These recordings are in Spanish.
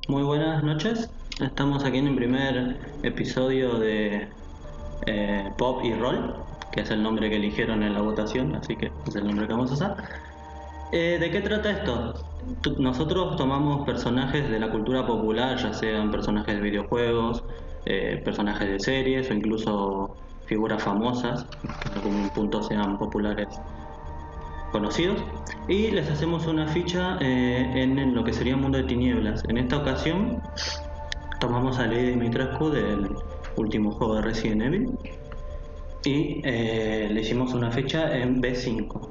Muy buenas noches. Estamos aquí en el primer episodio de Pop y Roll, que es el nombre que eligieron en la votación, así que es el nombre que vamos a usar. ¿De qué trata esto? Nosotros tomamos personajes de la cultura popular, ya sean personajes de videojuegos, personajes de series o incluso figuras famosas, que en algún punto sean populares conocidos, y les hacemos una ficha en lo que sería Mundo de Tinieblas. En esta ocasión tomamos a Lady Dimitrescu del último juego de Resident Evil y le hicimos una ficha en B5.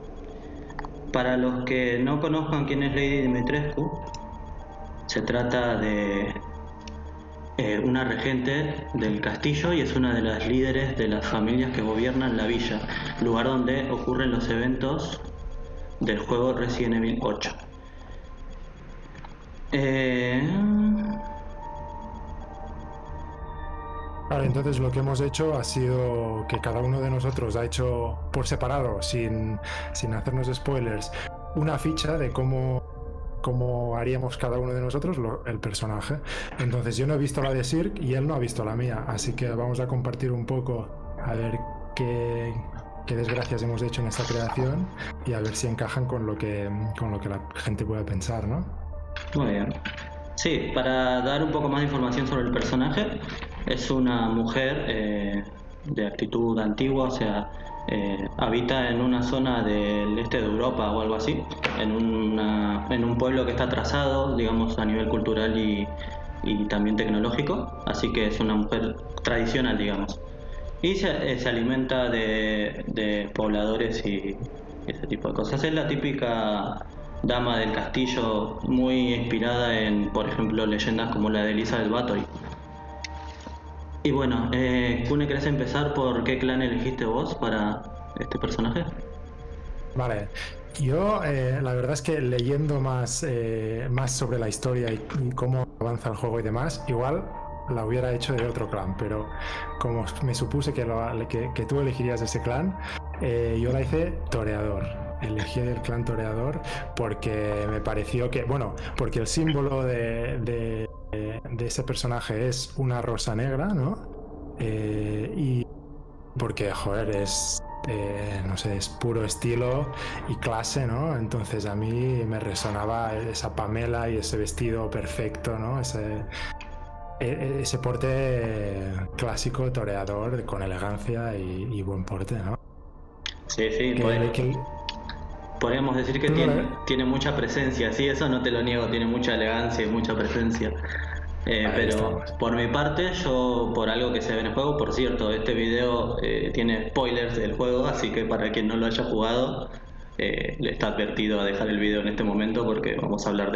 Para los que no conozcan quién es Lady Dimitrescu, se trata de una regente del castillo y es una de las líderes de las familias que gobiernan la villa, lugar donde ocurren los eventos del juego Resident Evil 8. Vale, entonces lo que hemos hecho ha sido que cada uno de nosotros ha hecho por separado, sin hacernos spoilers, una ficha de cómo haríamos cada uno de nosotros el personaje. Entonces yo no he visto la de Sirk y él no ha visto la mía, así que vamos a compartir un poco a ver qué desgracias hemos hecho en esta creación y a ver si encajan con lo que la gente puede pensar, ¿no? Muy bien. Sí, para dar un poco más de información sobre el personaje, es una mujer de actitud antigua, o sea, habita en una zona del este de Europa o algo así, en un pueblo que está atrasado, digamos, a nivel cultural y también tecnológico, así que es una mujer tradicional, digamos. Y se alimenta de pobladores y ese tipo de cosas. Es la típica dama del castillo, muy inspirada en, por ejemplo, leyendas como la de Elizabeth Bathory. Y bueno, Kune, ¿querés empezar por qué clan elegiste vos para este personaje? Vale, yo la verdad es que leyendo más sobre la historia y cómo avanza el juego y demás, igual la hubiera hecho de otro clan, pero como me supuse que tú elegirías ese clan, yo la hice Toreador. Elegí el clan Toreador porque me pareció que, bueno, porque el símbolo de ese personaje es una rosa negra, ¿no? Y porque, joder, no sé, es puro estilo y clase, ¿no? Entonces a mí me resonaba esa Pamela y ese vestido perfecto, ¿no? Ese porte clásico toreador con elegancia y buen porte, ¿no? Sí, sí, Que podríamos decir que tú no tiene mucha presencia, sí, eso no te lo niego, tiene mucha elegancia y mucha presencia. Ahí Pero estamos. por mi parte, yo por algo que se ve en el juego, por cierto, este video tiene spoilers del juego, así que para quien no lo haya jugado, le está advertido a dejar el video en este momento porque vamos a hablar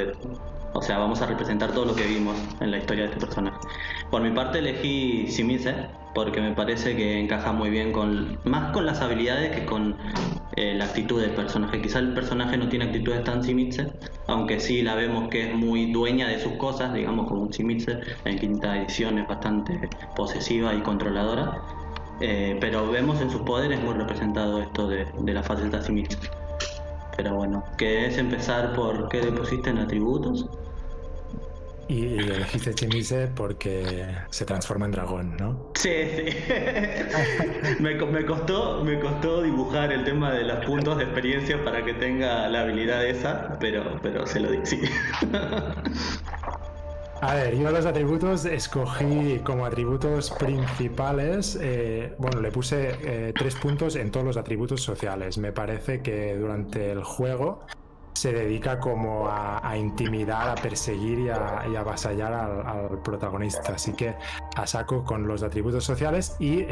o sea, vamos a representar todo lo que vimos en la historia de este personaje. Por mi parte elegí Simise porque me parece que encaja muy bien más con las habilidades que con la actitud del personaje. Quizá el personaje no tiene actitudes tan Simise, aunque sí la vemos que es muy dueña de sus cosas, digamos como un Simise. En quinta edición es bastante posesiva y controladora, pero vemos en sus poderes muy representado esto de la faceta Simise. Pero bueno, ¿querés empezar por qué le pusiste en atributos? Y elegiste Chimise porque se transforma en dragón, ¿no? Sí, sí. Me costó dibujar el tema de los puntos de experiencia para que tenga la habilidad esa, pero se lo di, sí. A ver, yo los atributos escogí como atributos principales, bueno, le puse 3 puntos en todos los atributos sociales. Me parece que durante el juego se dedica como a intimidar, a perseguir y a avasallar al protagonista. Así que a saco con los atributos sociales y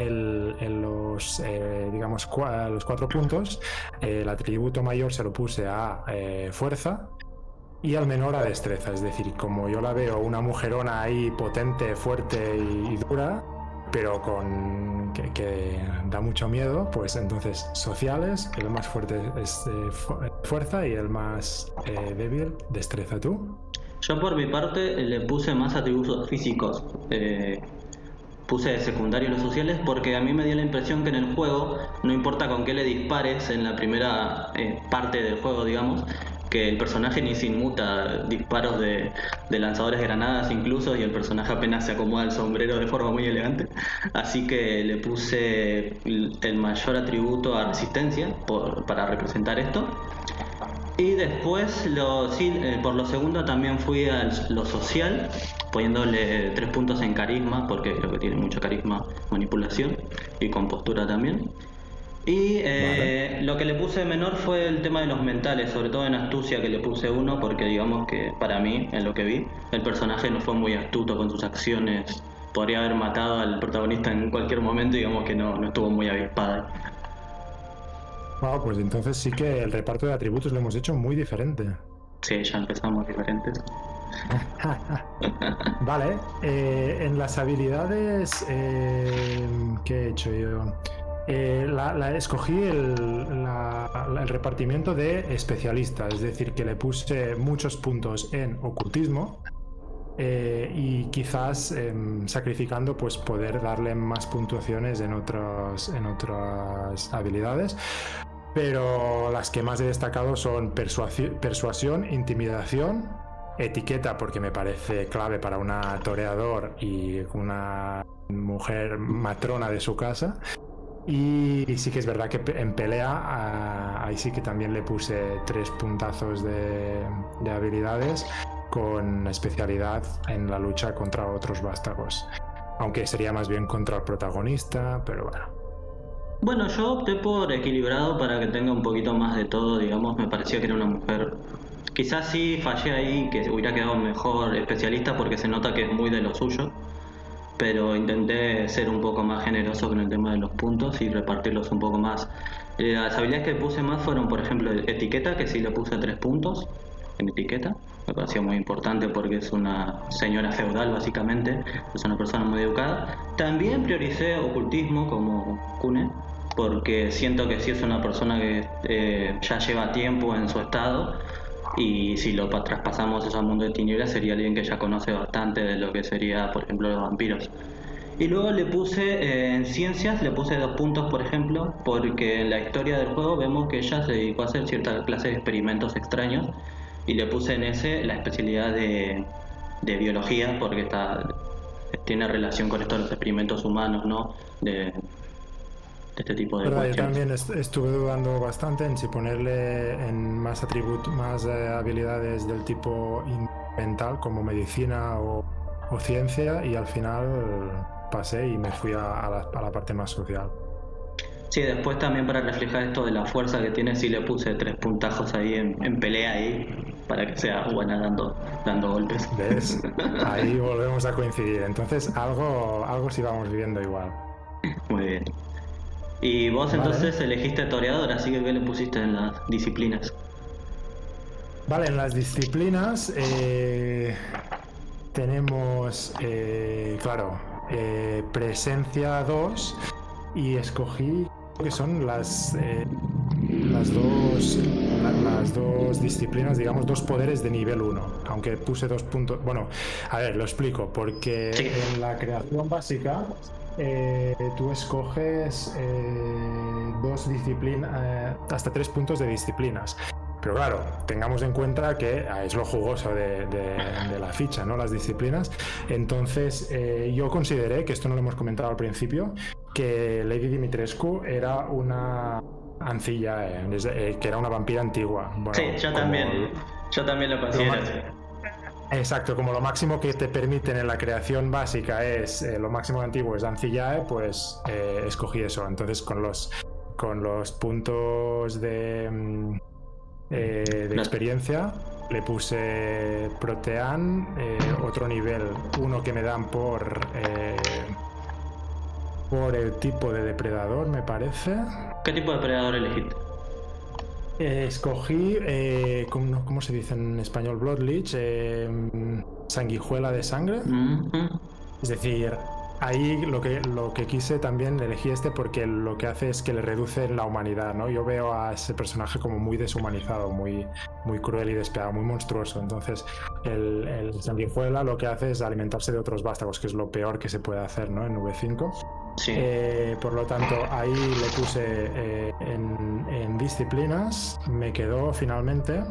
digamos, los 4 puntos, el atributo mayor se lo puse a fuerza y al menor a destreza. Es decir, como yo la veo una mujerona ahí potente, fuerte y dura, pero que da mucho miedo, pues entonces sociales, el más fuerte es fuerza y el más débil destreza. ¿Tú? Yo por mi parte le puse más atributos físicos. Puse de secundario los sociales porque a mí me dio la impresión que en el juego, no importa con qué le dispares en la primera parte del juego, digamos, que el personaje ni se inmuta, disparos de lanzadores de granadas incluso, y el personaje apenas se acomoda el sombrero de forma muy elegante. Así que le puse el mayor atributo a resistencia para representar esto. Y después, por lo segundo también fui a lo social, poniéndole 3 puntos en carisma, porque creo que tiene mucho carisma, manipulación y compostura también. Y Vale. lo que le puse menor fue el tema de los mentales, sobre todo en astucia, que le puse 1, porque digamos que para mí, en lo que vi, el personaje no fue muy astuto con sus acciones. Podría haber matado al protagonista en cualquier momento, digamos que no estuvo muy avispada. Wow, pues entonces sí que el reparto de atributos lo hemos hecho muy diferente. Sí, ya empezamos diferentes. Vale, en las habilidades que he hecho yo, escogí el repartimiento de especialista, es decir, que le puse muchos puntos en ocultismo y quizás sacrificando pues poder darle más puntuaciones en otras habilidades. Pero las que más he destacado son persuasión, intimidación, etiqueta, porque me parece clave para una toreador y una mujer matrona de su casa. Y sí que es verdad que en pelea, ahí sí que también le puse 3 puntazos de habilidades con especialidad en la lucha contra otros vástagos. Aunque sería más bien contra el protagonista, pero bueno. Bueno, yo opté por equilibrado para que tenga un poquito más de todo, digamos, me pareció que era una mujer. Quizás sí fallé ahí, que hubiera quedado mejor especialista porque se nota que es muy de lo suyo, pero intenté ser un poco más generoso con el tema de los puntos y repartirlos un poco más. Las habilidades que puse más fueron, por ejemplo, etiqueta, que sí le puse 3 puntos en etiqueta. Me pareció muy importante porque es una señora feudal, básicamente, es una persona muy educada. También prioricé ocultismo como Kune, porque siento que sí es una persona que ya lleva tiempo en su estado, y si lo traspasamos eso al mundo de tinieblas sería alguien que ya conoce bastante de lo que sería, por ejemplo, los vampiros. Y luego le puse en ciencias, le puse 2 puntos, por ejemplo, porque en la historia del juego vemos que ella se dedicó a hacer cierta clase de experimentos extraños, y le puse en ese la especialidad de biología, porque tiene relación con estos los experimentos humanos, ¿no? De este tipo de Verdad, yo cuestiones. también estuve dudando bastante en si ponerle en más atributos, más habilidades del tipo mental como medicina o ciencia y al final pasé y me fui a la parte más social. Sí, después también para reflejar esto de la fuerza que tiene, sí le puse 3 puntajos ahí en pelea ahí, para que sea buena dando golpes. ¿Ves? Ahí volvemos a coincidir. Entonces algo sí vamos viviendo igual. Muy bien. Y vos Vale. entonces elegiste toreador, así que ¿qué le pusiste en las disciplinas? Vale, en las disciplinas tenemos, claro, presencia 2 y escogí que son las dos disciplinas, digamos, 2 poderes de nivel 1, aunque puse 2 puntos. Bueno, a ver, lo explico, porque Sí. en la creación básica tú escoges 2 disciplinas, hasta 3 puntos de disciplinas. Pero claro, tengamos en cuenta que es lo jugoso de la ficha, ¿no? Las disciplinas. Entonces, yo consideré, que esto no lo hemos comentado al principio, que Lady Dimitrescu era una ancilla, que era una vampira antigua. Sí, Bueno, yo como también. Yo también lo lo considero ma- así. exacto, como lo máximo que te permiten en la creación básica es lo máximo antiguo es Ancillae, pues escogí eso. Entonces, con los puntos de No, experiencia le puse Protean, otro nivel, uno que me dan por el tipo de depredador, me parece. ¿qué tipo de depredador elegiste? Escogí, ¿cómo se dice en español? Bloodleech, sanguijuela de sangre. Ujú. Es decir, ahí lo que quise también elegí porque lo que hace es que le reduce la humanidad, ¿no? Yo veo a ese personaje como muy deshumanizado, muy cruel y despiadado, muy monstruoso. Entonces, el sanguijuela lo que hace es alimentarse de otros vástagos, que es lo peor que se puede hacer, ¿no? En V5. Sí. Por lo tanto, ahí le puse en disciplinas, me quedó finalmente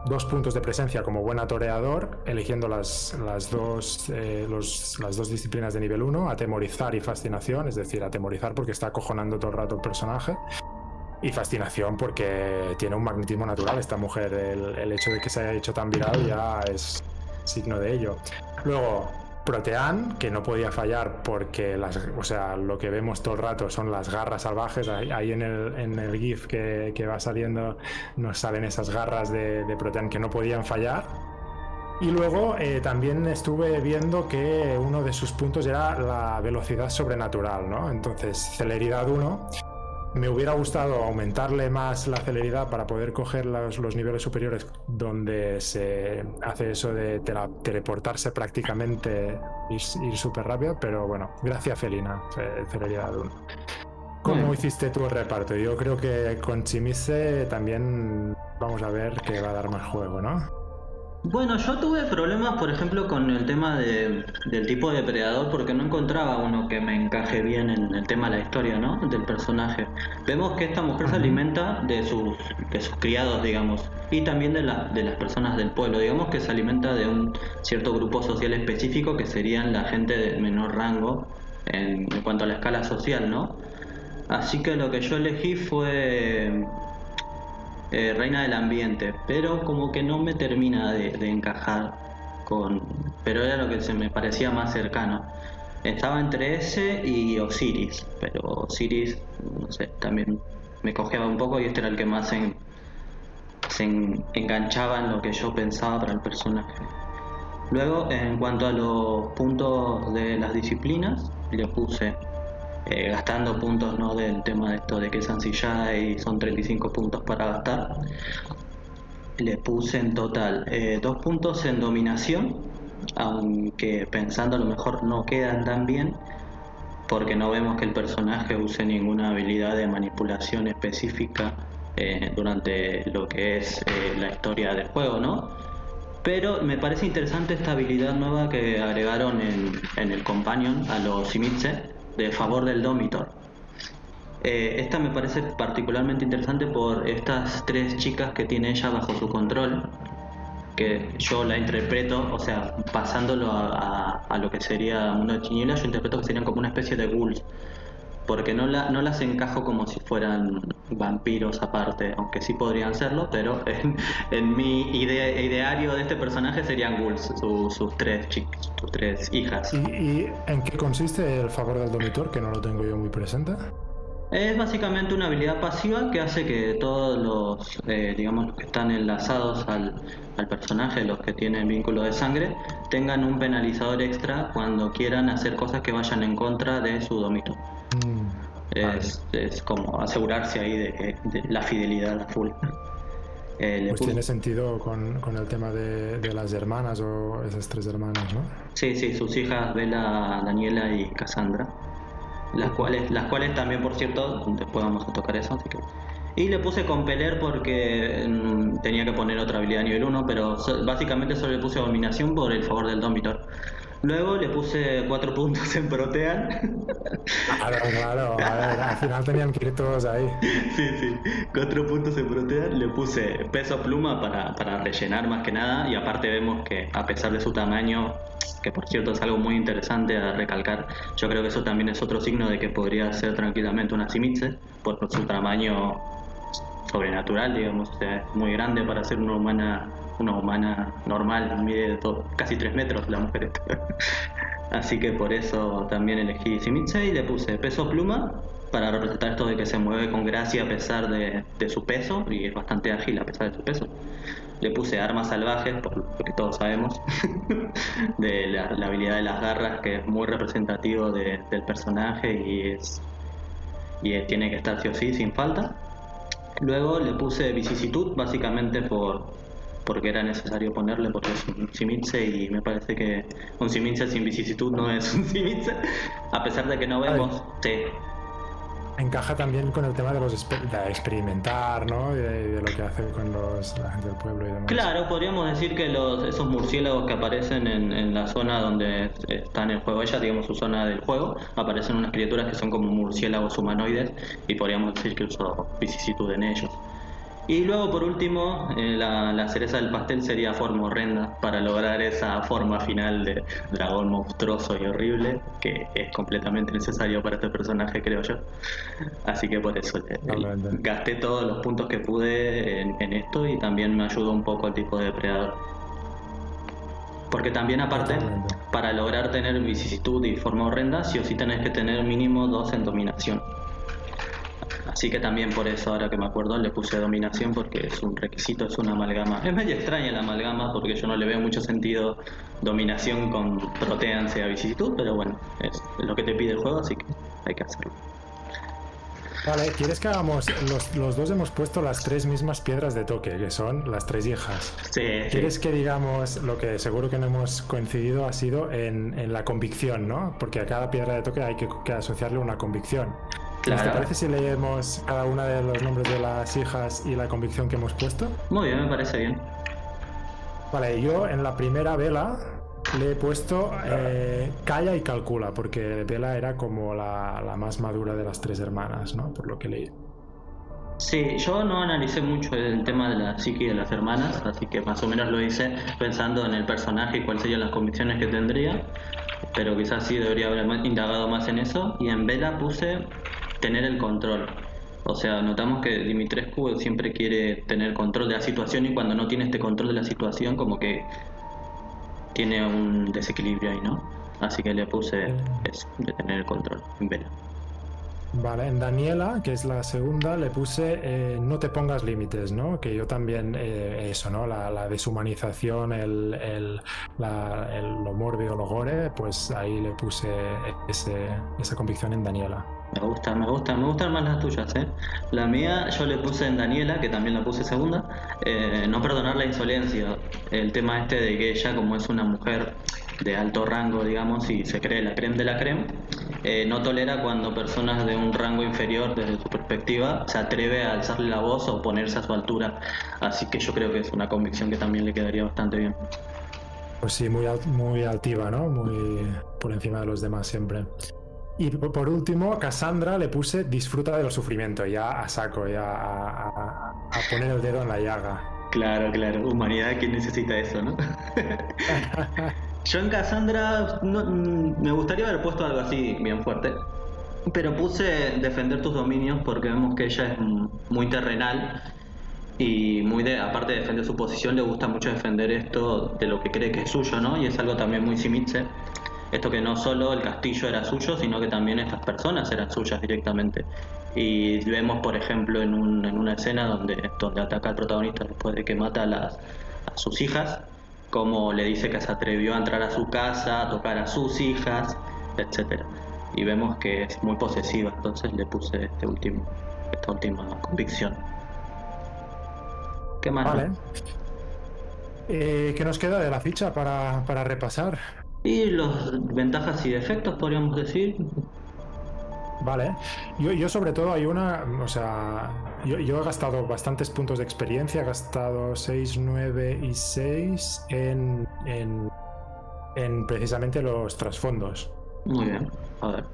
2 puntos de presencia como buen toreador, eligiendo las dos disciplinas de nivel 1, atemorizar y fascinación, es decir, atemorizar porque está acojonando todo el rato el personaje, y fascinación porque tiene un magnetismo natural esta mujer. El hecho de que se haya hecho tan viral ya es signo de ello. Luego, Protean, que no podía fallar porque lo que vemos todo el rato son las garras salvajes. Ahí en el GIF que va saliendo nos salen esas garras de Protean que no podían fallar. Y luego también estuve viendo que uno de sus puntos era la velocidad sobrenatural, ¿no? Entonces, celeridad 1. Me hubiera gustado aumentarle más la celeridad para poder coger los niveles superiores donde se hace eso de teleportarse prácticamente, ir súper rápido, pero bueno, gracias Felina, celeridad 1. ¿Cómo hiciste tú el reparto? Yo creo que con Chimise también vamos a ver que va a dar más juego, ¿no? Bueno, yo tuve problemas, por ejemplo, con el tema del tipo de depredador, porque no encontraba uno que me encaje bien en el tema de la historia, ¿no? Del personaje. Vemos que esta mujer se alimenta de sus criados, digamos, y también de las personas del pueblo. Digamos que se alimenta de un cierto grupo social específico, que serían la gente de menor rango en cuanto a la escala social, ¿no? Así que lo que yo elegí fue Reina del Ambiente, pero como que no me termina de encajar pero era lo que se me parecía más cercano. Estaba entre ese y Osiris, pero Osiris, no sé, también me cojeaba un poco y este era el que más enganchaba en lo que yo pensaba para el personaje. Luego, en cuanto a los puntos de las disciplinas, le puse gastando puntos, ¿no? Del tema de esto de que es ancillada y son 35 puntos para gastar. Le puse en total 2 puntos en dominación, aunque pensando a lo mejor no quedan tan bien, porque no vemos que el personaje use ninguna habilidad de manipulación específica durante lo que es la historia del juego, ¿no? Pero me parece interesante esta habilidad nueva que agregaron en el Companion a los Simitse, de favor del Domitor. Esta me parece particularmente interesante por estas 3 chicas que tiene ella bajo su control, que yo la interpreto, o sea, pasándolo a lo que sería Mundo de Tinieblas, yo interpreto que serían como una especie de ghouls, porque no las encajo como si fueran vampiros aparte, aunque sí podrían serlo, pero en mi ideario de este personaje serían ghouls, sus 3 chicas, sus 3 hijas. ¿Y en qué consiste el favor del Domitor, que no lo tengo yo muy presente? Es básicamente una habilidad pasiva que hace que todos los, digamos, los que están enlazados al personaje, los que tienen vínculo de sangre, tengan un penalizador extra cuando quieran hacer cosas que vayan en contra de su Domitor. Es como asegurarse ahí de la fidelidad a full. Pues tiene sentido con el tema de las hermanas o esas 3 hermanas, ¿no? Sí, sus hijas Bella, Daniela y Cassandra. Las cuales también, por cierto, después vamos a tocar eso, así que... Y le puse Compeler porque tenía que poner otra habilidad a nivel 1, pero básicamente solo le puse Dominación por el favor del Domitor. Luego le puse 4 puntos en Protean. Claro, a ver, al final tenían que ir todos ahí. Sí, 4 puntos en Protean. Le puse Peso Pluma para rellenar más que nada, y aparte vemos que a pesar de su tamaño, que por cierto es algo muy interesante a recalcar, yo creo que eso también es otro signo de que podría ser tranquilamente una Simitse, por su tamaño sobrenatural, digamos, o sea, es muy grande para ser una humana normal, mide casi 3 metros la mujer esta. Así que por eso también elegí Simitse y le puse Peso Pluma para representar esto de que se mueve con gracia a pesar de su peso, y es bastante ágil a pesar de su peso. Le puse Armas Salvajes, por lo que todos sabemos, de la habilidad de las garras, que es muy representativo del personaje y tiene que estar sí o sí, sin falta. Luego le puse Vicisitud, básicamente porque era necesario ponerle, porque es un Simitse y me parece que un Simitse sin vicisitud no es un Simitse, a pesar de que no vemos. Sí. Encaja también con el tema de experimentar, ¿no? De lo que hace con la gente del pueblo y demás. Claro, podríamos decir que esos murciélagos que aparecen en la zona donde está en el juego ella, digamos su zona del juego, aparecen unas criaturas que son como murciélagos humanoides y podríamos decir que usó vicisitud en ellos. Y luego, por último, la cereza del pastel sería forma horrenda para lograr esa forma final de dragón monstruoso y horrible que es completamente necesario para este personaje, creo yo. Así que por eso Totalmente. gasté todos los puntos que pude en esto y también me ayudó un poco el tipo de depredador. Porque también aparte, Totalmente. para lograr tener vicisitud y forma horrenda, sí o sí tenés que tener mínimo 2 en dominación. Así que también por eso, ahora que me acuerdo, le puse dominación porque es un requisito, es una amalgama. Es medio extraña la amalgama porque yo no le veo mucho sentido dominación con proteancia a vicisitud, pero bueno, es lo que te pide el juego, así que hay que hacerlo. Vale, ¿quieres que hagamos? Los dos hemos puesto las 3 mismas piedras de toque, que son las 3 hijas. Sí, ¿Quieres sí. que digamos lo que seguro que no hemos coincidido ha sido en la convicción, ¿no? Porque a cada piedra de toque hay que asociarle una convicción. Entonces, ¿te Claro. parece si leemos cada una de los nombres de las hijas y la convicción que hemos puesto? Muy bien, me parece bien. Vale, yo en la primera vela le he puesto calla y calcula, porque Vela era como la más madura de las 3 hermanas, ¿no? Por lo que leí. Sí, yo no analicé mucho el tema de la psique de las hermanas, así que más o menos lo hice pensando en el personaje y cuáles serían las convicciones que tendría, pero quizás sí debería haber indagado más en eso. Y en Vela puse tener el control. O sea, notamos que Dimitrescu siempre quiere tener control de la situación y cuando no tiene este control de la situación como que tiene un desequilibrio ahí, ¿no? Así que le puse eso, de tener el control en Vela. Vale, en Daniela, que es la segunda, le puse no te pongas límites, ¿no? Que yo también, eso, ¿no? La deshumanización, lo mórbido, lo gore, pues ahí le puse esa convicción en Daniela. Me gustan más las tuyas, ¿eh? La mía yo le puse en Daniela, que también la puse segunda, no perdonar la insolencia. El tema este de que ella, como es una mujer de alto rango, digamos, y se cree la creme de la creme, no tolera cuando personas de un rango inferior, desde su perspectiva, se atreve a alzarle la voz o ponerse a su altura. Así que yo creo que es una convicción que también le quedaría bastante bien. Pues sí, muy altiva, ¿no? Muy por encima de los demás siempre. Y por último, Cassandra le puse disfruta del sufrimiento, ya a saco, ya a poner el dedo en la llaga. Claro, claro, humanidad que necesita eso, ¿no? Yo en Cassandra me gustaría haber puesto algo así bien fuerte, pero puse defender tus dominios porque vemos que ella es muy terrenal y aparte de defender su posición, le gusta mucho defender esto de lo que cree que es suyo, ¿no? Y es algo también muy Simitze. Esto que no solo el castillo era suyo, sino que también estas personas eran suyas directamente. Y vemos, por ejemplo, en una escena donde ataca al protagonista después de que mata a sus hijas, como le dice que se atrevió a entrar a su casa, a tocar a sus hijas, etcétera. Y vemos que es muy posesiva, entonces le puse esta última convicción. ¿Qué más? Vale. ¿Qué nos queda de la ficha para repasar? Y los ventajas y defectos, podríamos decir. Vale. Yo sobre todo hay una, o sea, yo he gastado bastantes puntos de experiencia, he gastado 6, 9 y 6 en precisamente los trasfondos. Muy bien, a ver.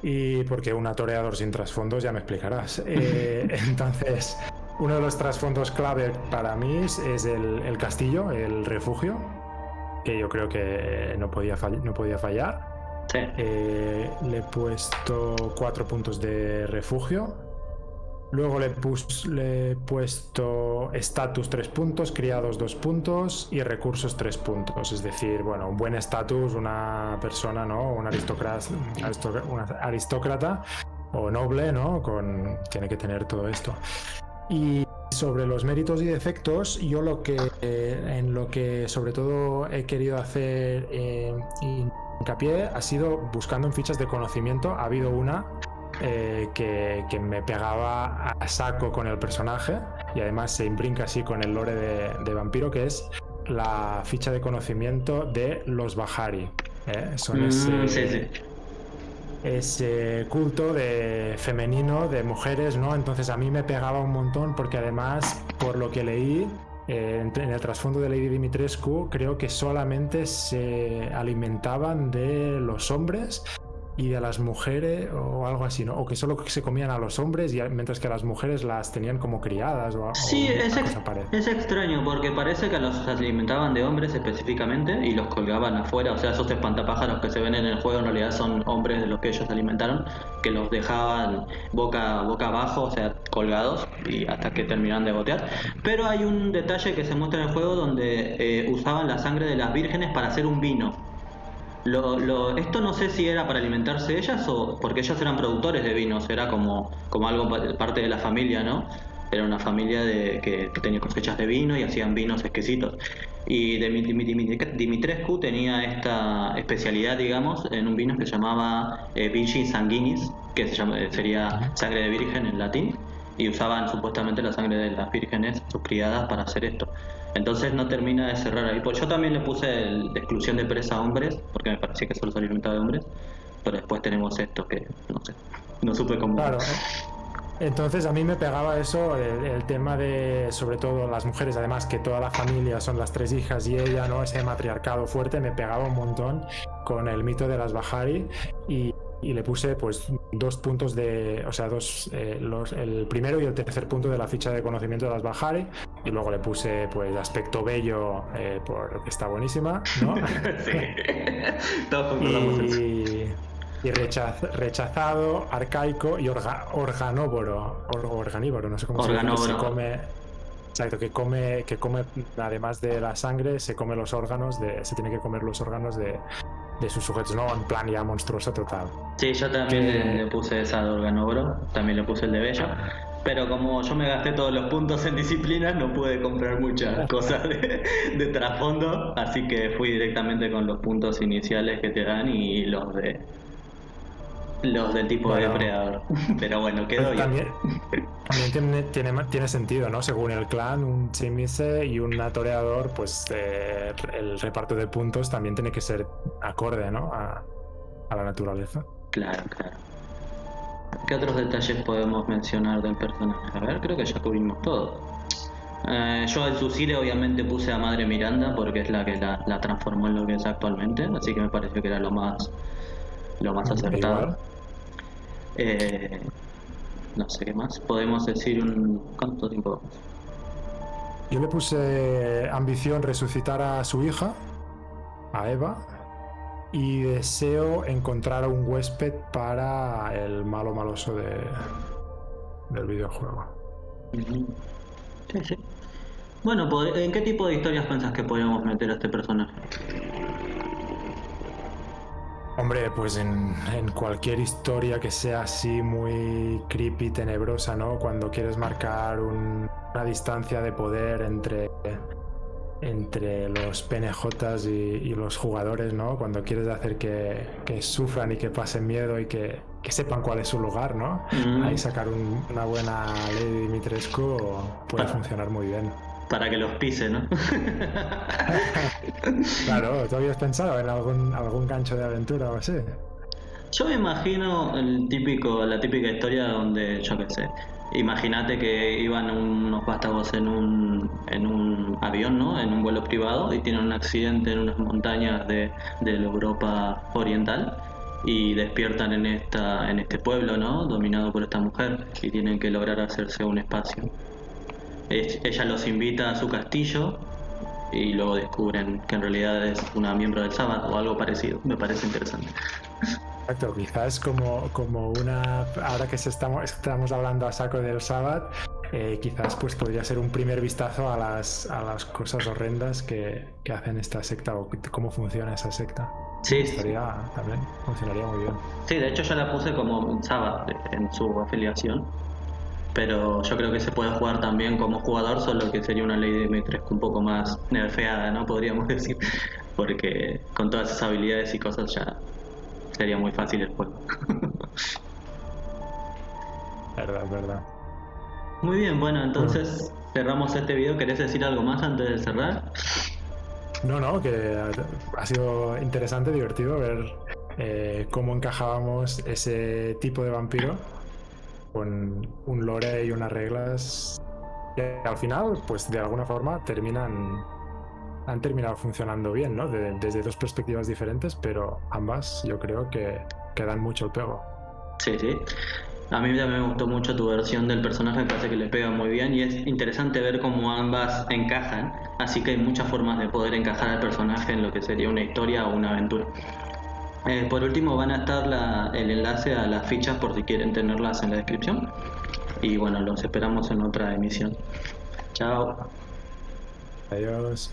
Y porque un toreador sin trasfondos ya me explicarás. Entonces, uno de los trasfondos clave para mí es el castillo, el refugio, que yo creo que no podía fallar. Sí. Le he puesto 4 puntos de refugio. Luego le he puesto estatus 3 puntos, criados 2 puntos y recursos 3 puntos. Es decir, bueno, un buen estatus, una persona, ¿no? Un aristócrata o noble, ¿no? Tiene que tener todo esto. Y sobre los méritos y defectos, yo en lo que sobre todo he querido hacer hincapié ha sido buscando en fichas de conocimiento. Ha habido una que me pegaba a saco con el personaje y además se imbrinca así con el lore de vampiro, que es la ficha de conocimiento de los Bahari. Son ese culto de femenino, de mujeres, ¿no? Entonces a mí me pegaba un montón porque además, por lo que leí, en el trasfondo de Lady Dimitrescu, creo que solamente se alimentaban de los hombres y de las mujeres o algo así, ¿no? O que solo se comían a los hombres y mientras que a las mujeres las tenían como criadas o Sí, una cosa parecida. es extraño porque parece que los alimentaban de hombres específicamente y los colgaban afuera. O sea, esos espantapájaros que se ven en el juego en realidad son hombres de los que ellos alimentaron, que los dejaban boca abajo, o sea, colgados y hasta que terminaban de gotear. Pero hay un detalle que se muestra en el juego donde usaban la sangre de las vírgenes para hacer un vino. Esto no sé si era para alimentarse ellas o porque ellos eran productores de vinos, era como algo parte de la familia, ¿no? Era una familia que tenía cosechas de vino y hacían vinos exquisitos. Y Dimitrescu tenía esta especialidad, digamos, en un vino que se llamaba Virgin Sanguinis, que sería sangre de virgen en latín, y usaban supuestamente la sangre de las vírgenes, sus criadas, para hacer esto. Entonces no termina de cerrar ahí. Pues yo también le puse de exclusión de presa a hombres, porque me parecía que solo se alimentaba de hombres, pero después tenemos esto que no sé, no supe cómo. Claro, entonces a mí me pegaba eso, el tema de, sobre todo las mujeres, además que toda la familia son las 3 hijas y ella, ¿no? Ese matriarcado fuerte me pegaba un montón con el mito de las Bahari y le puse pues 2 puntos de, o sea, el primero y el tercer punto de la ficha de conocimiento de las Bahari y luego le puse pues aspecto bello porque está buenísima, ¿no? Sí, todos concordamos eso. Y rechazado, arcaico y organívoro, no sé cómo se dice, que se come, exacto, que come, además de la sangre, se come los órganos, se tiene que comer los órganos de sus sujetos, ¿no? En plan ya monstruoso total. Sí, yo también le puse esa de organóboro, también le puse el de bello. Pero como yo me gasté todos los puntos en disciplinas, no pude comprar muchas cosas de trasfondo, así que fui directamente con los puntos iniciales que te dan y los del tipo de depredador. Pero bueno, quedó bien. También tiene sentido, ¿no? Según el clan, un chimise y un toreador, pues el reparto de puntos también tiene que ser acorde, ¿no? A la naturaleza. Claro. ¿Qué otros detalles podemos mencionar del personaje? A ver, creo que ya cubrimos todo. Yo al Susire obviamente puse a Madre Miranda porque es la que la transformó en lo que es actualmente, así que me pareció que era lo más acertado. No sé qué más. Podemos decir ¿cuánto tiempo vamos? Yo le puse ambición resucitar a su hija, a Eva, y deseo encontrar a un huésped para el malo maloso del videojuego. Sí. Bueno, ¿en qué tipo de historias pensás que podríamos meter a este personaje? Hombre, pues en cualquier historia que sea así muy creepy, tenebrosa, ¿no? Cuando quieres marcar una distancia de poder entre los PNJs y los jugadores, ¿no? Cuando quieres hacer que sufran y que pasen miedo y que sepan cuál es su lugar, ¿no? Ahí sacar una buena Lady Dimitrescu puede funcionar muy bien. Para que los pise, ¿no? Claro, ¿tú habías pensado en algún gancho de aventura o así? Yo me imagino la típica historia donde, yo qué sé, imagínate que iban unos vástagos en un avión, ¿no? En un vuelo privado y tienen un accidente en unas montañas de la Europa oriental y despiertan en este pueblo, ¿no? Dominado por esta mujer y tienen que lograr hacerse un espacio. Ella los invita a su castillo y luego descubren que en realidad es una miembro del Sabbath o algo parecido. Me parece interesante. Exacto, quizás como una... Ahora que estamos hablando a saco del Sabbath, quizás pues podría ser un primer vistazo a las cosas horrendas que hacen esta secta o cómo funciona esa secta. Sí. También funcionaría muy bien. Sí, de hecho ya la puse como Sabbath en su afiliación. Pero yo creo que se puede jugar también como jugador, solo que sería una Lady Dimitrescu un poco más nerfeada, ¿no? Podríamos decir, porque con todas esas habilidades y cosas ya sería muy fácil el juego. Verdad. Muy bien, bueno, entonces cerramos este video. ¿Querés decir algo más antes de cerrar? No, que ha sido interesante, divertido ver cómo encajábamos ese tipo de vampiro con un lore y unas reglas que al final, pues de alguna forma han terminado funcionando bien, ¿no? Desde 2 perspectivas diferentes, pero ambas yo creo que que dan mucho el pego. Sí, sí. A mí también me gustó mucho tu versión del personaje, me parece que le pega muy bien y es interesante ver cómo ambas encajan, así que hay muchas formas de poder encajar al personaje en lo que sería una historia o una aventura. Por último van a estar el enlace a las fichas por si quieren tenerlas en la descripción y bueno, los esperamos en otra emisión. Chao. Adiós.